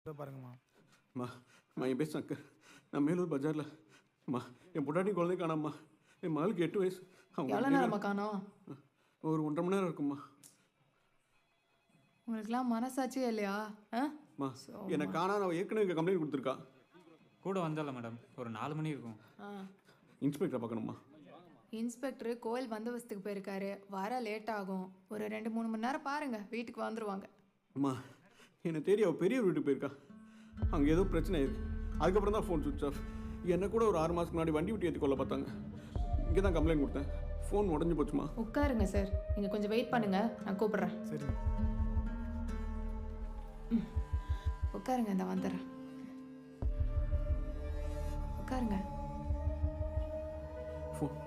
இதோ பாருங்கம்மா. அம்மா அம்மா என் பேர் சங்கர். நான் மேலூர் பஜாரில் அம்மா என் பொட்டாட்டி குழந்தை காணாம்மா. என் மகளுக்கு 8 வயசு. அவங்க எவ்வளோ நேரமா காணோம்? ஒரு 1.5 மணி நேரம் இருக்கும்மா. உங்களுக்குலாம் மனசாட்சியே இல்லையா? அம்மா என்னை காணா நான் ஏற்கனவே இங்கே கம்ப்ளைண்ட் கொடுத்துருக்கா. கூட வந்தால மேடம், ஒரு 4 மணி இருக்கும். இன்ஸ்பெக்டரை பார்க்கணும்மா. இன்ஸ்பெக்டர் கோயில் பந்தோபஸ்துக்கு போயிருக்காரு, வர லேட் ஆகும். ஒரு 2-3 மணி நேரம் பாருங்க, வீட்டுக்கு வந்துருவாங்க. அம்மா என்னை தேடி அவள் பெரிய வீட்டுக்கு போயிருக்கா. அங்கே ஏதோ பிரச்சனை ஆயிருக்கு. அதுக்கப்புறம் தான் ஃபோன் சுவிட்ச் ஆஃப். என்னை கூட ஒரு 6 மாதத்துக்கு முன்னாடி வண்டி விட்டு ஏற்றி கொள்ள பார்த்தாங்க. இங்கே தான் கம்ப்ளைண்ட் கொடுத்தேன். ஃபோன் உடஞ்சி போச்சுமா. உட்காருங்க சார், நீங்கள் கொஞ்சம் வெயிட் பண்ணுங்க, நான் கூப்பிட்றேன். சரி. உட்காருங்க, இந்த வந்துடுறேன். உட்காருங்க. ஃபோன்